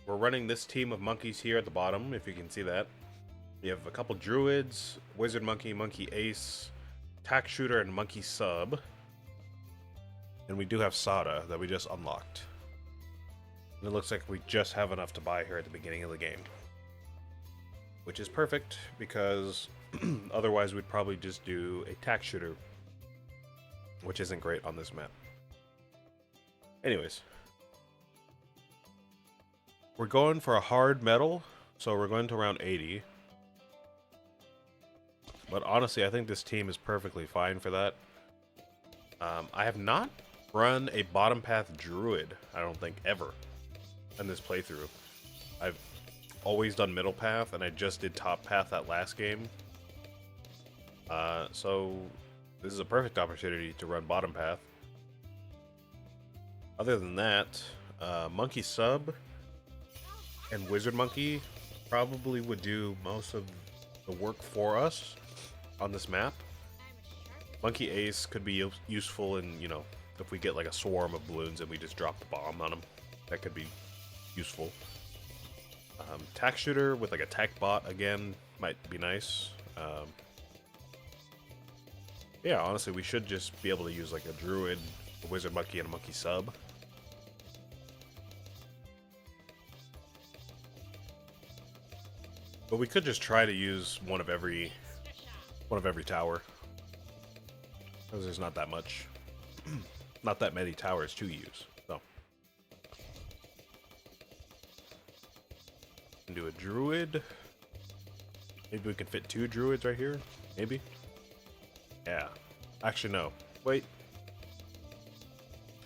we're running this team of monkeys here at the bottom, if you can see that. We have a couple druids, wizard monkey, monkey ace, tack shooter, and monkey sub. And we do have Sada that we just unlocked. And it looks like we just have enough to buy here at the beginning of the game. Which is perfect, because otherwise we'd probably just do a tack shooter, which isn't great on this map. Anyways. We're going for a hard metal, so we're going to around 80. But honestly, I think this team is perfectly fine for that. I have not run a bottom path druid, I don't think, ever in this playthrough. I've always done middle path, and I just did top path that last game. So this is a perfect opportunity to run bottom path. Other than that, monkey sub and wizard monkey probably would do most of the work for us on this map. Monkey ace could be useful in, you know, if we get like a swarm of balloons and we just drop the bomb on them. That could be useful. Tack shooter with like a tack bot again might be nice. Yeah, honestly, we should just be able to use like a druid, a wizard monkey, and a monkey sub. But we could just try to use one of every tower, because there's not that much, not that many towers to use. So, we can do a druid. Maybe we can fit 2 druids right here. Maybe. Yeah. Actually, no. Wait.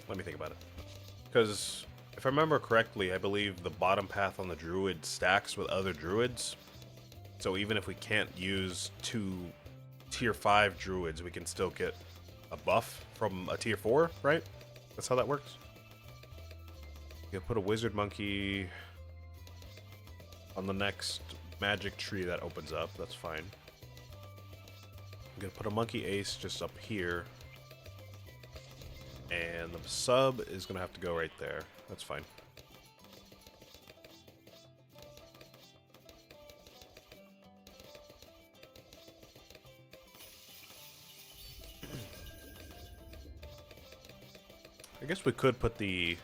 Let me think about it. Because if I remember correctly, I believe the bottom path on the druid stacks with other druids. So even if we can't use 2 tier 5 druids, we can still get a buff from a tier 4, right? That's how that works. You can put a wizard monkey on the next magic tree that opens up. That's fine. I'm gonna put a monkey ace just up here. And the sub is gonna have to go right there. That's fine. I guess we could put the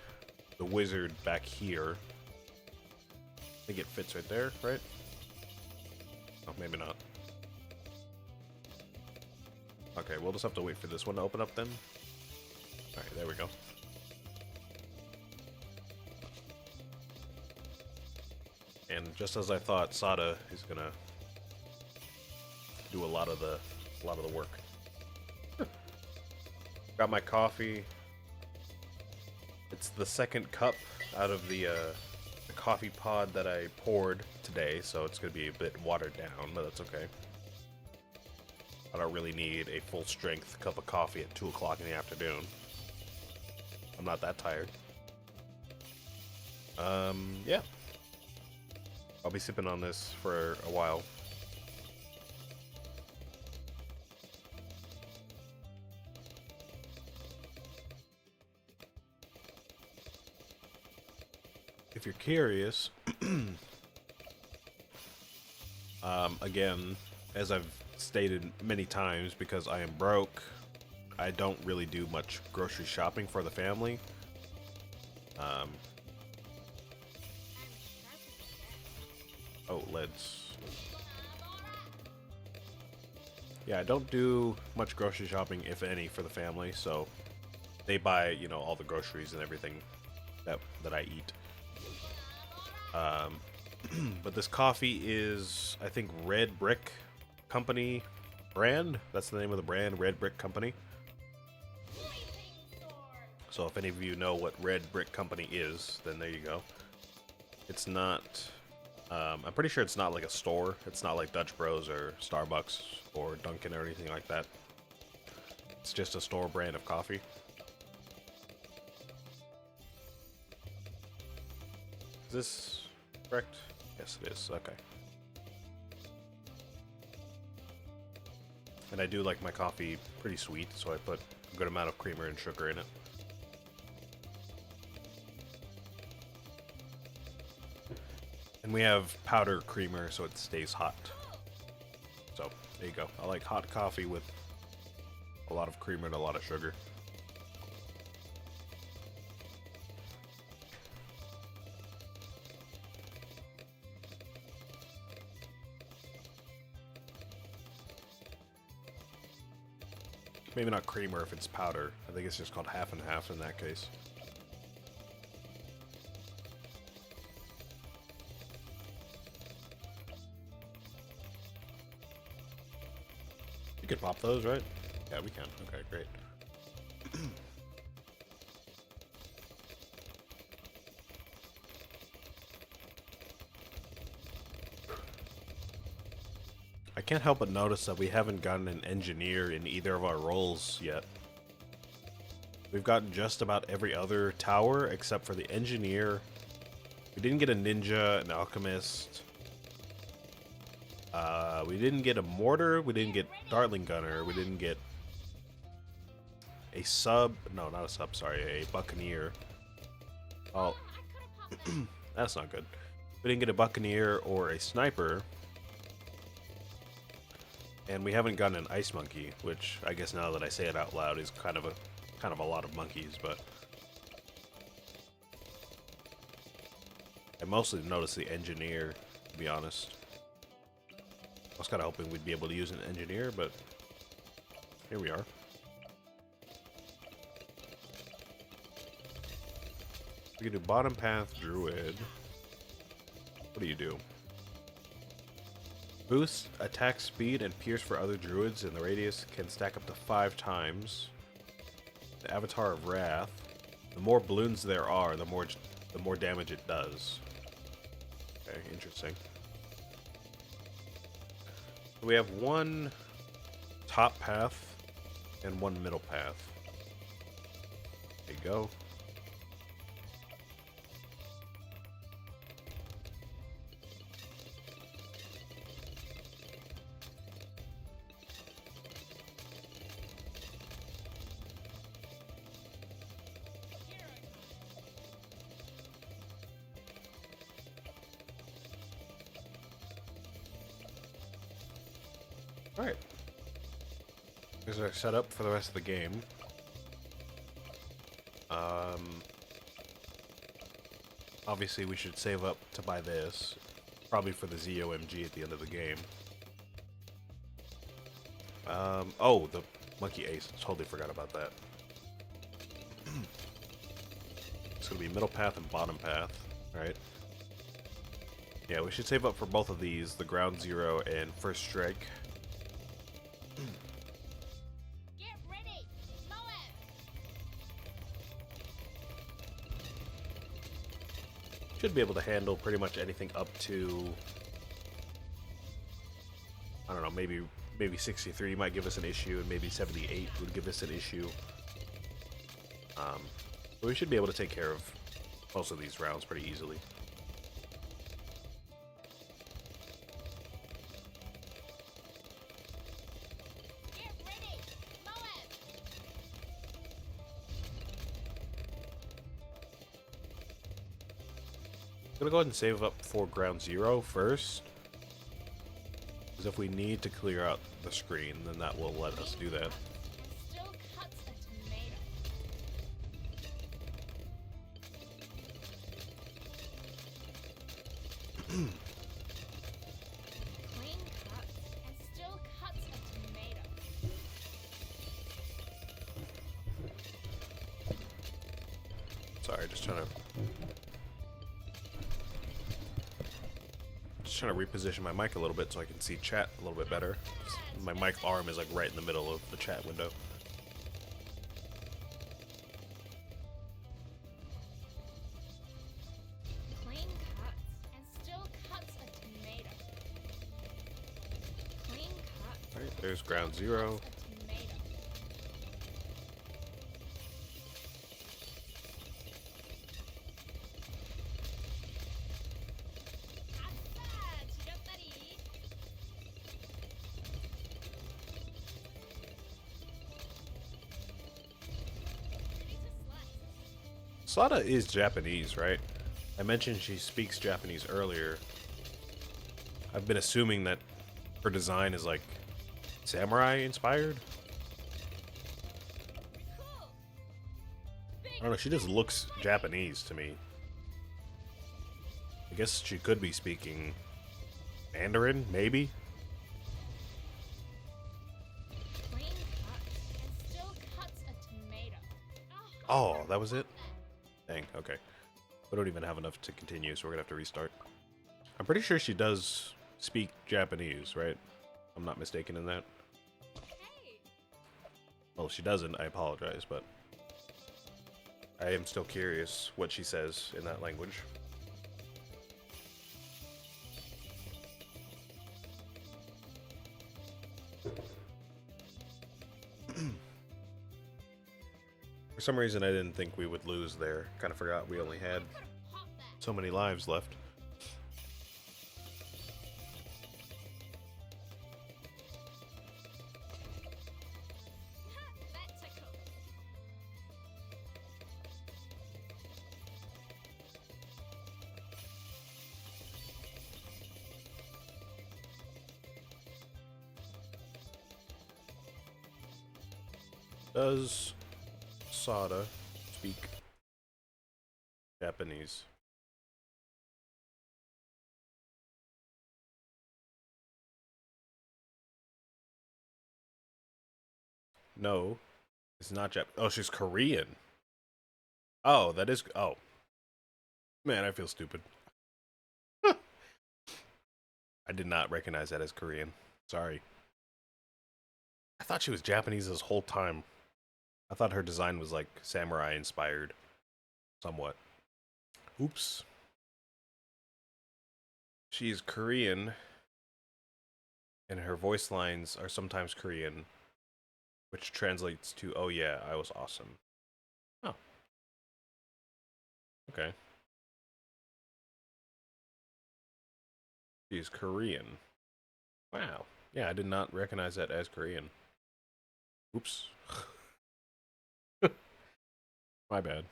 wizard back here. I think it fits right there, right? Oh, maybe not. Okay, we'll just have to wait for this one to open up then. Alright, there we go. And just as I thought, Sada is gonna do a lot of the work. Got my coffee. It's the second cup out of the coffee pod that I poured today, so it's going to be a bit watered down, but that's okay. I don't really need a full-strength cup of coffee at 2 o'clock in the afternoon. I'm not that tired. Yeah. I'll be sipping on this for a while. If you're curious, again, as I've stated many times, because I am broke, I don't really do much grocery shopping for the family. Oh, yeah, I don't do much grocery shopping, if any, for the family, so they buy, you know, all the groceries and everything that I eat. But this coffee is, I think, Red Brick Company brand. That's the name of the brand, Red Brick Company. So if any of you know what Red Brick Company is, then there you go. It's not, I'm pretty sure it's not like a store. It's not like Dutch Bros or Starbucks or Dunkin' or anything like that. It's just a store brand of coffee. Is this correct? Yes, it is. Okay. And I do like my coffee pretty sweet, so I put a good amount of creamer and sugar in it. And we have powder creamer, so it stays hot. So, there you go. I like hot coffee with a lot of creamer and a lot of sugar. Maybe not creamer if it's powder. I think it's just called half and half in that case. You could pop those, right? Yeah, we can. Okay, great. I can't help but notice that we haven't gotten an engineer in either of our roles yet. We've gotten just about every other tower except for the engineer. We didn't get a ninja, an alchemist. We didn't get a mortar. We didn't get Dartling Gunner. We didn't get a sub. No, not a sub. Sorry, a buccaneer. Oh, that's not good. We didn't get a buccaneer or a sniper. And we haven't gotten an ice monkey, which I guess now that I say it out loud is kind of a lot of monkeys, but I mostly noticed the engineer, to be honest. I was kind of hoping we'd be able to use an engineer, but here we are. We can do bottom path druid. What do you do? Boost attack speed and pierce for other druids in the radius can stack up to 5 times. The Avatar of Wrath. The more balloons there are, the more damage it does. Okay, interesting. We have one top path and one middle path. There you go. Alright. Here's our setup for the rest of the game. Obviously we should save up to buy this. Probably for the ZOMG at the end of the game. Oh, the Monkey Ace. Totally forgot about that. It's gonna be middle path and bottom path. Alright. Yeah, we should save up for both of these, the Ground Zero and First Strike. Get ready, Moab. Should be able to handle pretty much anything up to, I don't know, maybe 63 might give us an issue, and maybe 78 would give us an issue. But we should be able to take care of most of these rounds pretty easily. Get ready, Moab. I'm gonna go ahead and save up for Ground Zero first. Because if we need to clear out the screen, then that will let us do that. And still cuts a tomato. Clean cuts and still cuts a tomato. Sorry, just trying to reposition my mic a little bit so I can see chat a little bit better. My mic arm is like right in the middle of the chat window. Clean cuts and still cuts a tomato. Clean cuts. Alright, there's Ground Zero. A tomato. Sada is Japanese, right? I mentioned she speaks Japanese earlier. I've been assuming that her design is like samurai inspired. Cool. I don't know, she just looks Japanese to me. I guess she could be speaking Mandarin, maybe? Green cuts and still cuts a tomato. Oh, that was it? Dang, okay. We don't even have enough to continue, so we're gonna have to restart. I'm pretty sure she does speak Japanese, right? I'm not mistaken in that. Hey. Well, if she doesn't, I apologize, but I am still curious what she says in that language. For some reason, I didn't think we would lose there. Kind of forgot we only had Pop that. so many lives left. That tickled. Does Sada speak Japanese? No, it's not Jap. Oh, she's Korean. Oh, that is. Oh, man, I feel stupid. I did not recognize that as Korean. Sorry. I thought she was Japanese this whole time. I thought her design was like samurai inspired, somewhat. Oops. She's Korean, and her voice lines are sometimes Korean, which translates to, oh yeah, I was awesome. Oh. Okay. She's Korean. Wow. Yeah, I did not recognize that as Korean. Oops. My bad.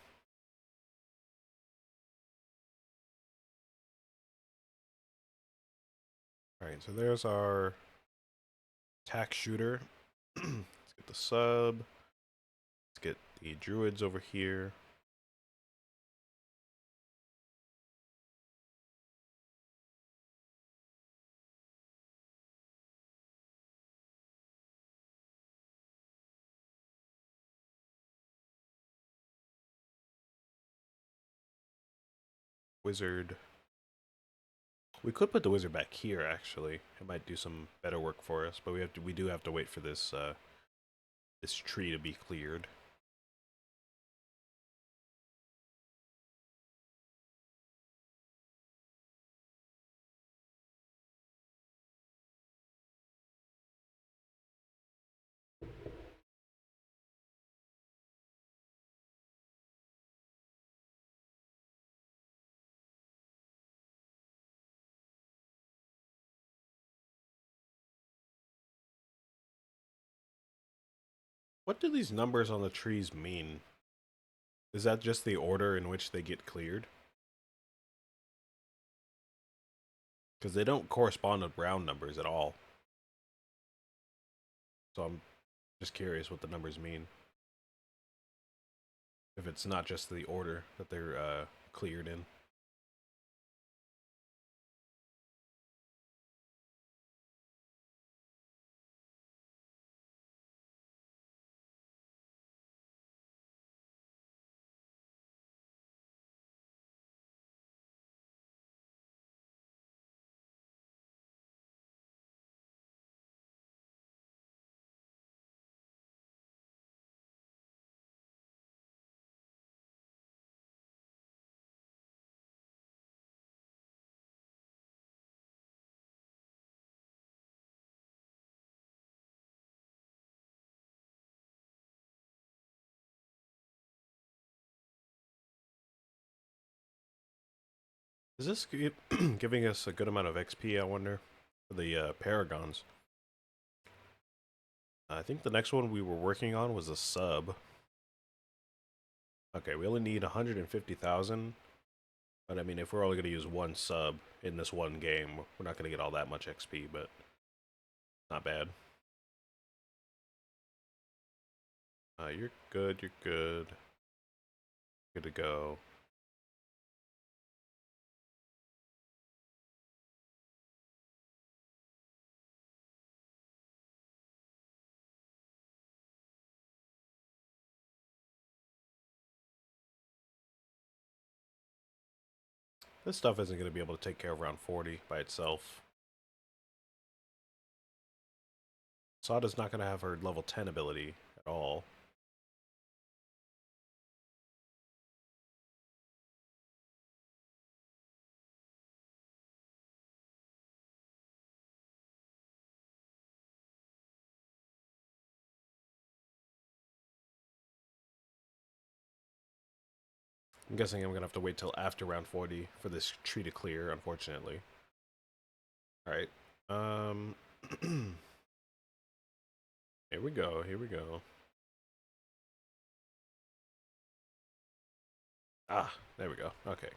Alright, so there's our attack shooter. Let's get the sub. Let's get the druids over here. Wizard. We could put the wizard back here, actually. It might do some better work for us, but we do have to wait for this this tree to be cleared. What do these numbers on the trees mean? Is that just the order in which they get cleared? Because they don't correspond to round numbers at all. So I'm just curious what the numbers mean. If it's not just the order that they're cleared in. Is this giving us a good amount of XP, I wonder? For the Paragons. I think the next one we were working on was a sub. Okay, we only need 150,000. But I mean, if we're only going to use one sub in this one game, we're not going to get all that much XP, but not bad. You're good, you're good. Good to go. This stuff isn't going to be able to take care of round 40 by itself. Sada's not going to have her level 10 ability at all. I'm guessing I'm going to have to wait till after round 40 for this tree to clear, unfortunately. Alright. Here we go, here we go. Ah, there we go. Okay.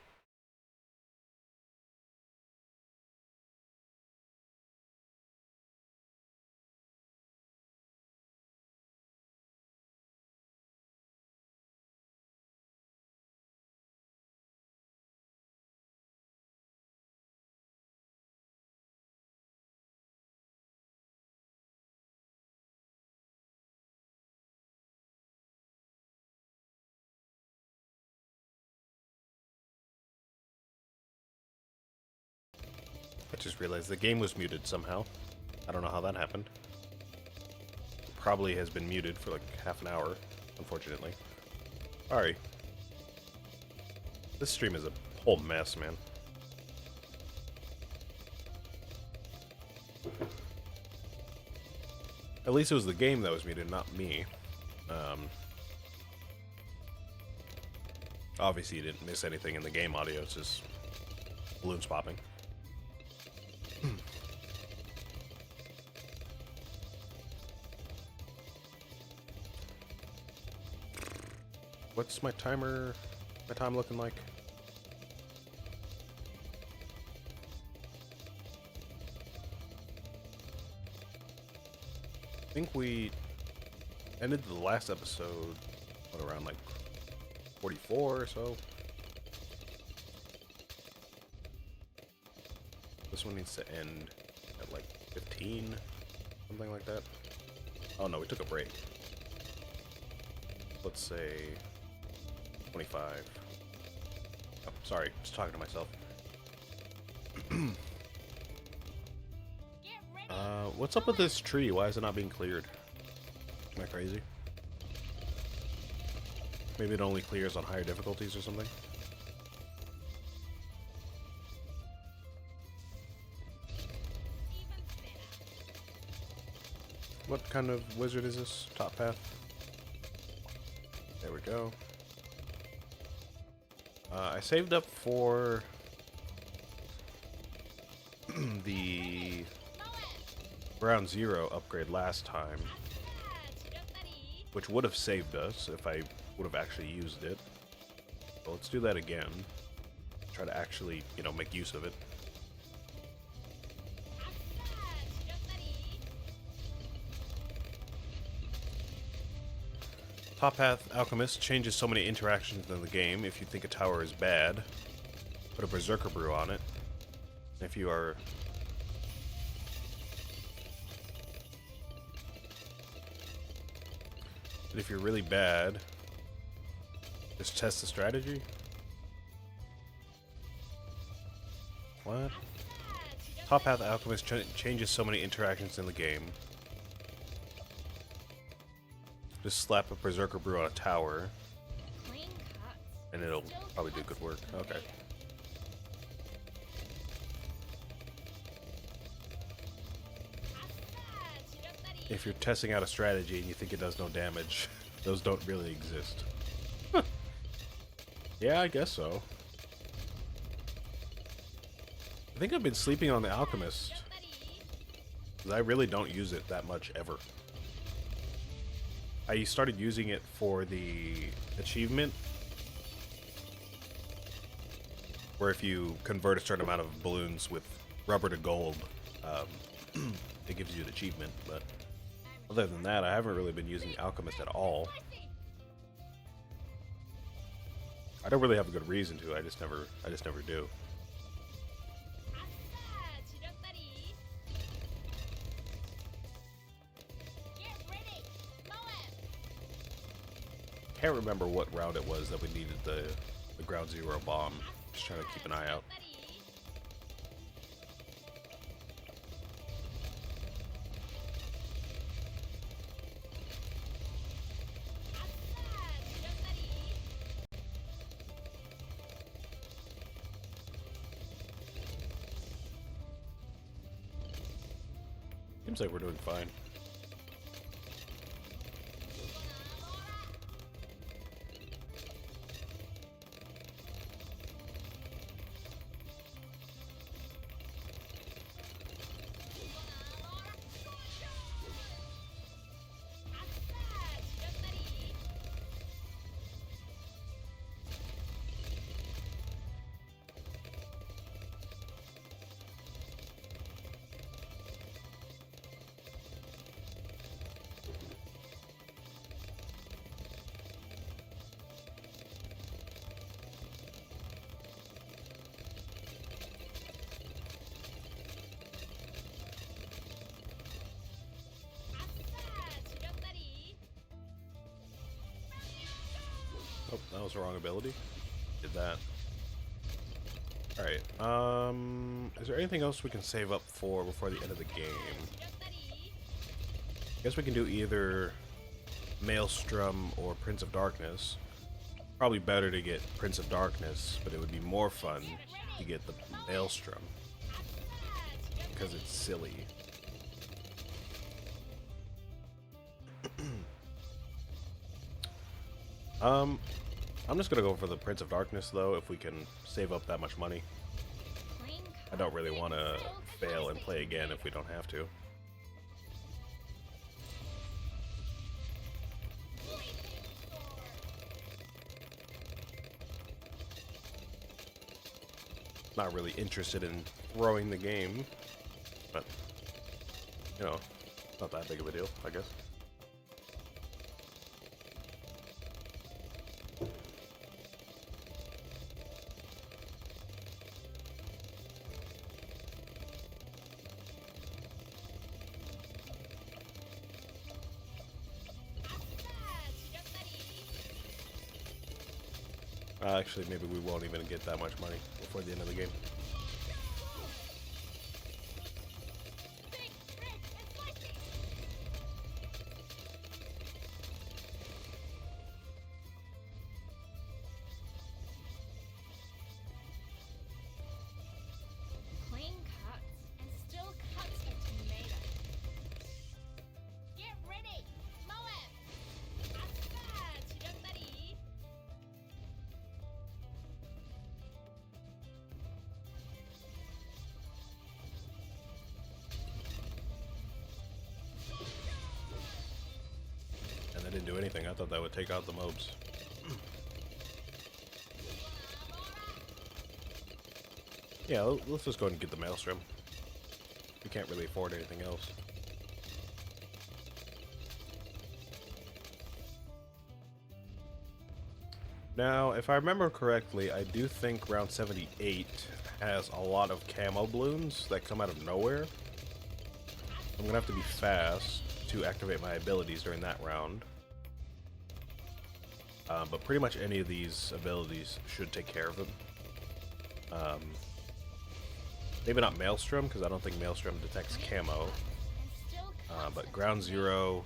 I just realized the game was muted somehow. I don't know how that happened. Probably has been muted for like half an hour, unfortunately. Sorry. This stream is a whole mess, man. At least it was the game that was muted, not me. Obviously you didn't miss anything in the game audio, it's just balloons popping. What's my time looking like? I think we ended the last episode, what, around like 44 or so? This one needs to end at like 15, something like that. Oh no, we took a break. Let's say 25. Oh, sorry, just talking to myself. What's up with this tree? Why is it not being cleared? Am I crazy? Maybe it only clears on higher difficulties or something? What kind of wizard is this? Top path? There we go. I saved up for the Ground Zero upgrade last time, which would have saved us if I would have actually used it. So let's do that again. Try to actually, you know, make use of it. Top Path Alchemist changes so many interactions in the game. If you think a tower is bad, put a Berserker Brew on it. If you are... And if you're really bad, just test the strategy? What? Top Path Alchemist changes so many interactions in the game. Just slap a Berserker Brew on a tower, and it'll probably do good work. Okay. If you're testing out a strategy and you think it does no damage, those don't really exist. Yeah, I guess so. I think I've been sleeping on the Alchemist, because I really don't use it that much ever. I started using it for the achievement, where if you convert a certain amount of balloons with rubber to gold, it gives you an achievement. But other than that, I haven't really been using Alchemist at all. I don't really have a good reason to. I just never do. Can't remember what round it was that we needed the ground zero bomb. Just trying to keep an eye out. Seems like we're doing fine. Oh, that was the wrong ability. Did that. Alright, is there anything else we can save up for before the end of the game? I guess we can do either Maelstrom or Prince of Darkness. Probably better to get Prince of Darkness, but it would be more fun to get the Maelstrom. Because it's silly. I'm just gonna go for the Prince of Darkness though, if we can save up that much money. I don't really want to fail and play again if we don't have to. Not really interested in throwing the game, but, you know, not that big of a deal, I guess. Actually, maybe we won't even get that much money before the end of the game. Clean cuts and still cuts a tomato. Get ready, Moab. 아싸, 지렸다리. And they didn't do anything. I thought that would take out the mobs. Yeah, let's just go ahead and get the Maelstrom. We can't really afford anything else. Now, if I remember correctly, I do think round 78 has a lot of camo balloons that come out of nowhere. I'm gonna have to be fast to activate my abilities during that round. But pretty much any of these abilities should take care of them. Maybe not Maelstrom, because I don't think Maelstrom detects camo. But Ground Zero,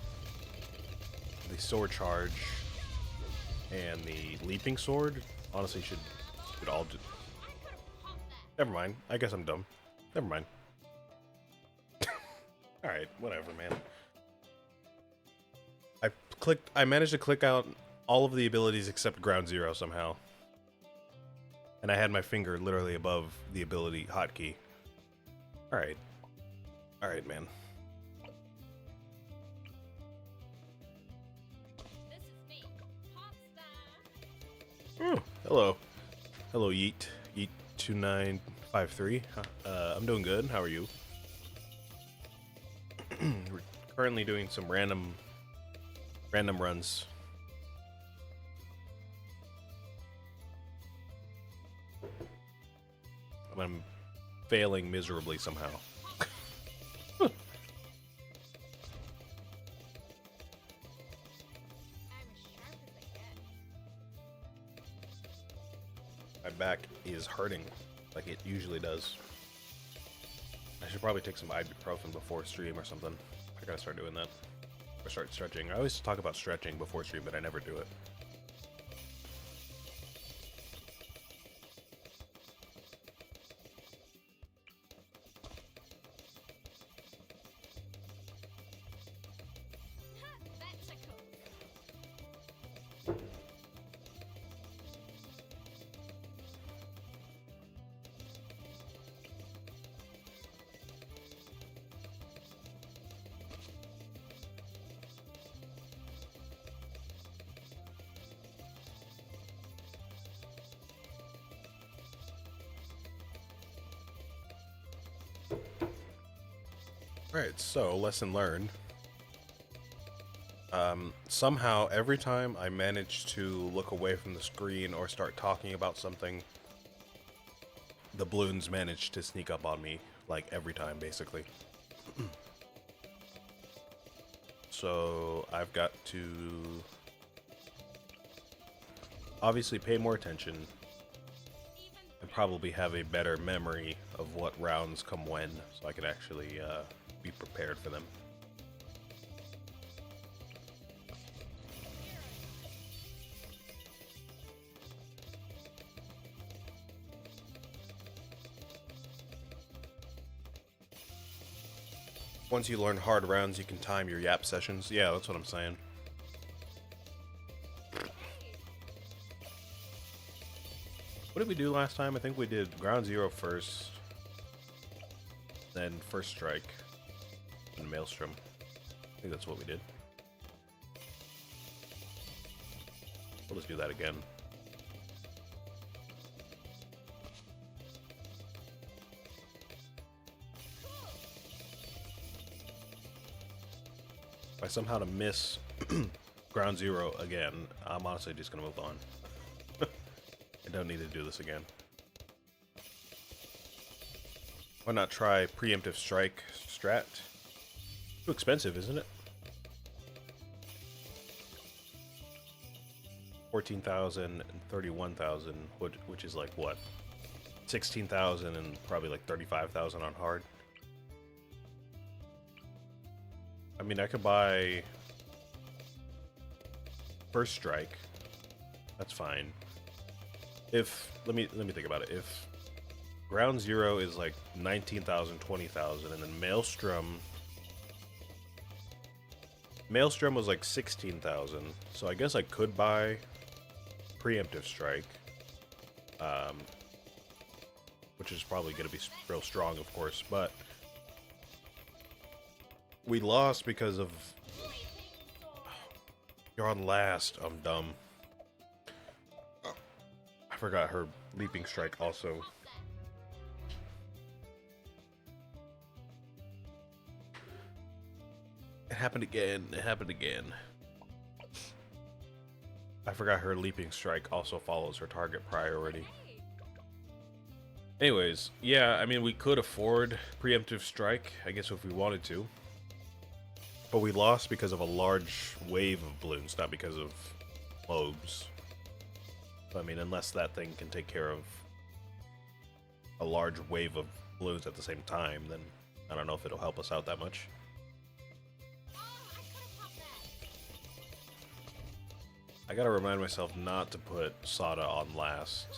the Sword Charge, and the Leaping Sword, honestly, should all do. Never mind. I guess I'm dumb. Never mind. Alright, whatever, man. I managed to click out all of the abilities except Ground Zero somehow. And I had my finger literally above the ability hotkey. Alright. Alright, man. This is me, Popstar. Oh, hello. Hello, Yeet. Yeet 2953. I'm doing good. How are you? We're currently doing some random runs. I'm failing miserably somehow. I'm as sharp as I get. My back is hurting like it usually does. I should probably take some ibuprofen before stream or something. I gotta start doing that. Or start stretching. I always talk about stretching before stream, but I never do it. That's a cool. Alright, so lesson learned. Somehow, every time I manage to look away from the screen or start talking about something, the Bloons manage to sneak up on me, like every time, basically. So, I've got to obviously pay more attention and probably have a better memory of what rounds come when, so I can actually be prepared for them. Once you learn hard rounds, you can time your yap sessions. Yeah, that's what I'm saying. What did we do last time? I think we did ground zero first, then first strike, and maelstrom. I think that's what we did. We'll just do that again. If I somehow to miss ground zero again, I'm honestly just gonna move on. I don't need to do this again. Why not try preemptive strike strat? Too expensive, isn't it? 14,000 and 31,000, which is like what? 16,000 and probably like 35,000 on hard. I mean, I could buy first strike. That's fine. If let me think about it. If ground zero is like 19,000, 20,000, and then maelstrom was like 16,000. So I guess I could buy preemptive strike, which is probably going to be real strong, of course, but we lost because of... You're on last. I'm dumb. I forgot her leaping strike also. It happened again. It happened again. I forgot her leaping strike also follows her target priority. Anyways, yeah, I mean, we could afford preemptive strike, I guess, if we wanted to. But we lost because of a large wave of balloons, not because of lobes. I mean, unless that thing can take care of a large wave of balloons at the same time, then I don't know if it'll help us out that much. I gotta remind myself not to put Sada on last.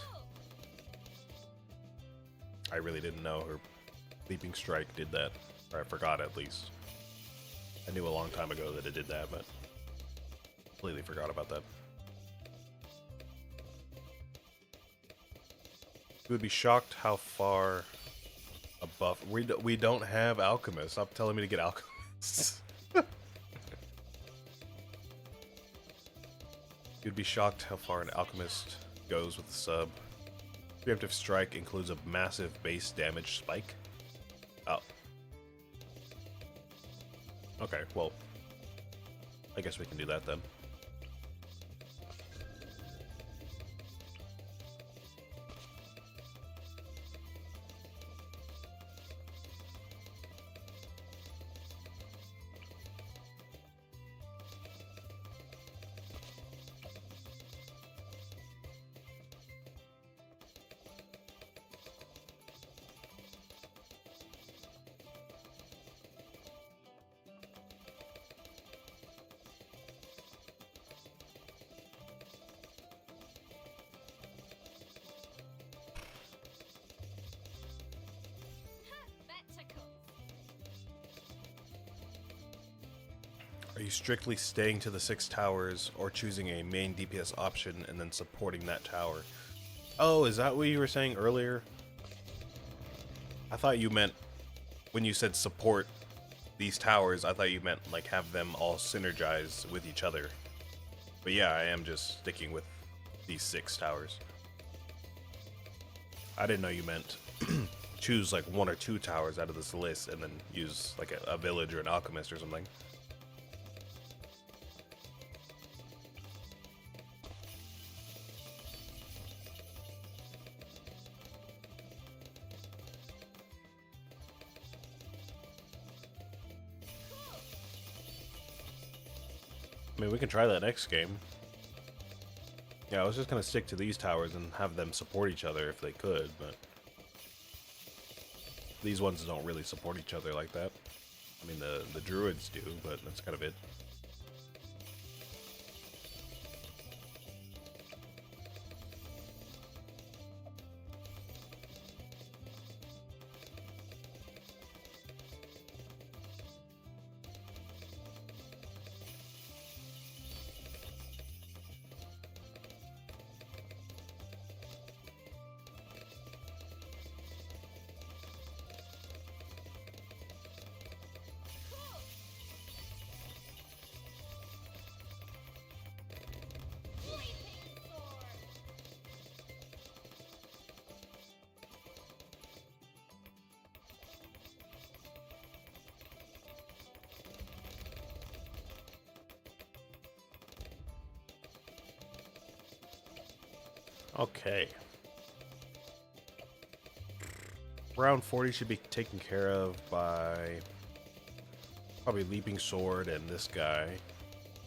I really didn't know her leaping strike did that. Or I forgot, at least. I knew a long time ago that it did that, but completely forgot about that. You would be shocked how far above... We don't have Alchemist. Stop telling me to get Alchemist. You'd be shocked how far an Alchemist goes with the sub. Preemptive strike includes a massive base damage spike. Oh. Okay, well, I guess we can do that then. That tickles. Are you strictly staying to the 6 towers or choosing a main DPS option and then supporting that tower? Oh, is that what you were saying earlier? I thought you meant when you said support these towers, I thought you meant like have them all synergize with each other. But yeah, I am just sticking with these 6 towers. I didn't know you meant choose like 1 or 2 towers out of this list and then use like a village or an alchemist or something. I mean, we can try that next game. Yeah, I was just gonna stick to these towers and have them support each other if they could, but these ones don't really support each other like that. I mean, the druids do, but that's kind of it. Bleeping sword. Okay. Round 40 should be taken care of by probably Leaping Sword and this guy,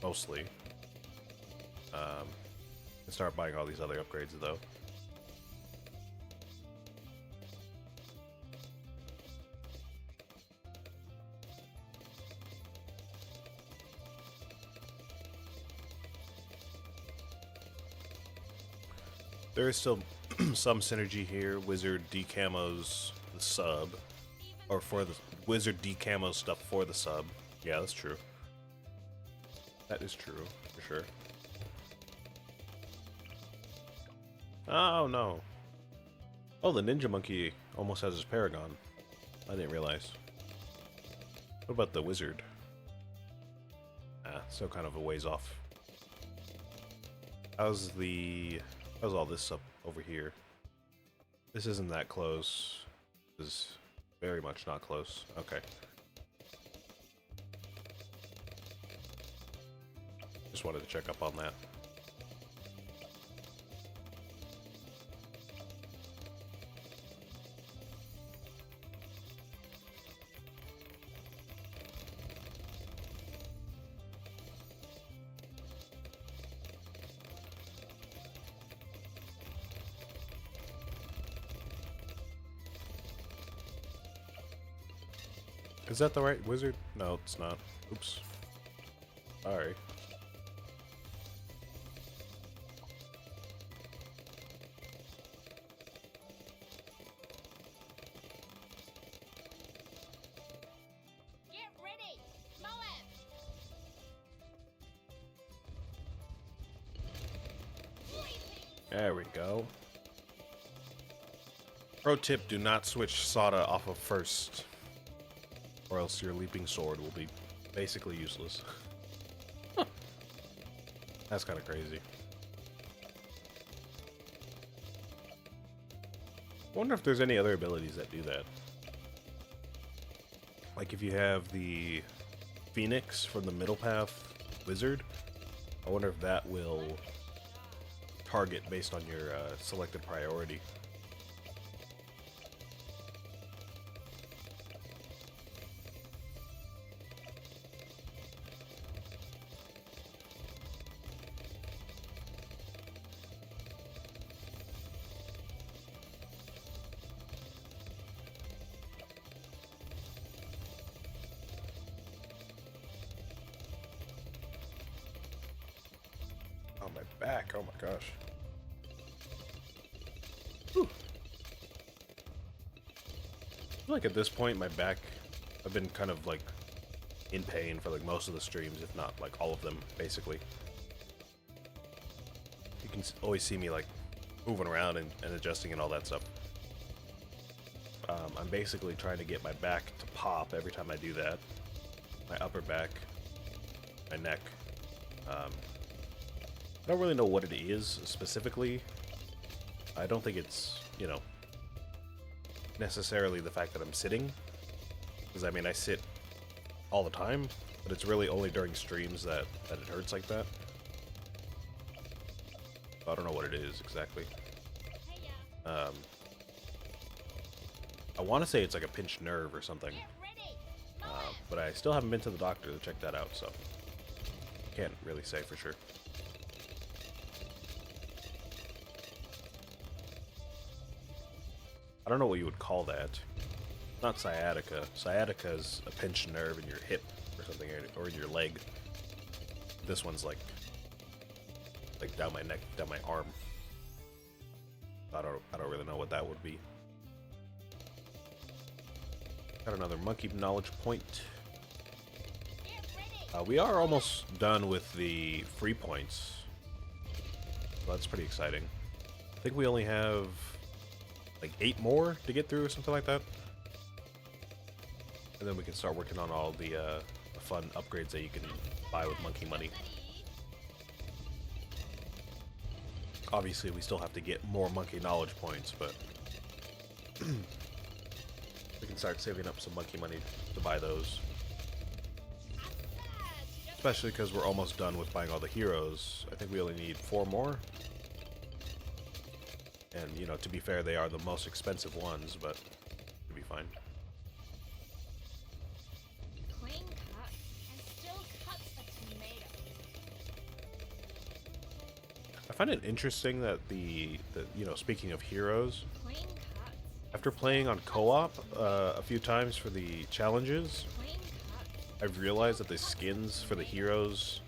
mostly. And start buying all these other upgrades though. There is still some synergy here. Wizard decamos the sub, or for the Wizard decamos stuff for the sub. Yeah, that's true. That is true, for sure. Oh no. Oh, the Ninja Monkey almost has his Paragon. I didn't realize. What about the Wizard? Ah, still kind of a ways off. How's all this up over here? This isn't that close. This is very much not close. Okay. Just wanted to check up on that. Is that the right wizard? No, it's not. Oops. Sorry. Get ready. Moab. Bleeping. There we go. Pro tip, do not switch Sada off of first, or else your Leaping Sword will be basically useless. That's kind of crazy. I wonder if there's any other abilities that do that. Like if you have the Phoenix from the middle path wizard, I wonder if that will target based on your selected priority. On my back, oh my gosh. Whew. I feel like at this point my back, I've been kind of like in pain for like most of the streams, if not like all of them, basically. You can always see me like moving around and adjusting and all that stuff. I'm basically trying to get my back to pop every time I do that. My upper back, my neck. I don't really know what it is specifically. I don't think it's, you know, necessarily the fact that I'm sitting. Because, I mean, I sit all the time, but it's really only during streams that it hurts like that. I don't know what it is exactly. I want to say it's like a pinched nerve or something. But I still haven't been to the doctor to check that out, so can't really say for sure. I don't know what you would call that. Not sciatica. Sciatica is a pinched nerve in your hip or something, or in your leg. This one's like down my neck, down my arm. I don't really know what that would be. Got another monkey knowledge point. We are almost done with the free points. So that's pretty exciting. I think we only have like 8 more to get through or something like that. And then we can start working on all the fun upgrades that you can buy with monkey money. Obviously, we still have to get more monkey knowledge points, but we can start saving up some monkey money to buy those. Especially because we're almost done with buying all the heroes. I think we only need 4 more. And, you know, to be fair, they are the most expensive ones, but it'll be fine. Clean cut and still cuts a tomato. I find it interesting that the you know, speaking of heroes, Clean cuts. after playing on co-op a few times for the challenges, Clean cuts. I've realized that the skins for the heroes,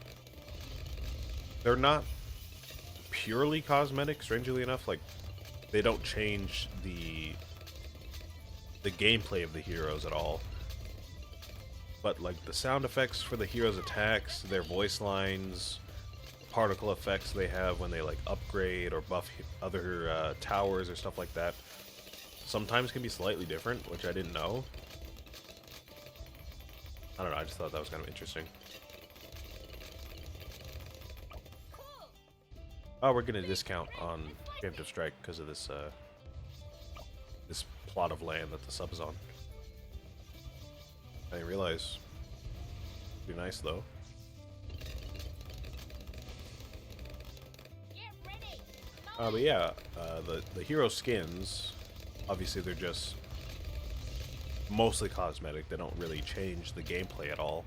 they're not purely cosmetic, strangely enough. Like, they don't change the gameplay of the heroes at all. But like the sound effects for the heroes' attacks, their voice lines, particle effects they have when they like upgrade or buff other towers or stuff like that, sometimes can be slightly different, which I didn't know. I don't know, I just thought that was kind of interesting. Oh, we're getting a discount on Preemptive Strike because of this this plot of land that the sub is on. I didn't realize. Be nice though. But yeah, the hero skins, obviously they're just mostly cosmetic. They don't really change the gameplay at all.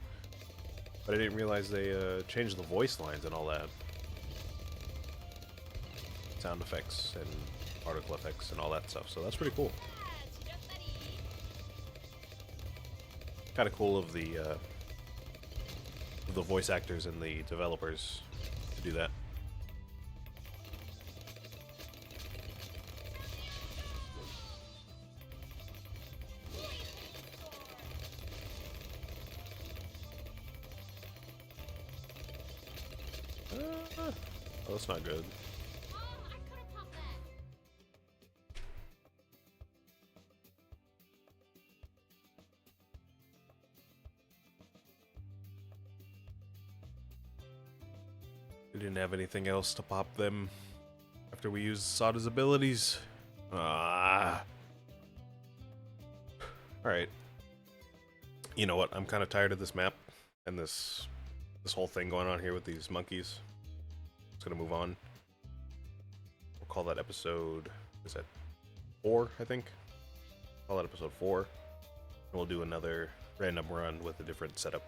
But I didn't realize they changed the voice lines and all that. Sound effects and particle effects and all that stuff. So that's pretty cool. Kind of cool of the voice actors and the developers to do that. Oh, that's not good. We didn't have anything else to pop them after we used Sada's abilities. Ah. Alright. You know what? I'm kind of tired of this map and this whole thing going on here with these monkeys. Just gonna move on. We'll call that episode, is that 4, I think? Call that episode 4. And we'll do another random run with a different setup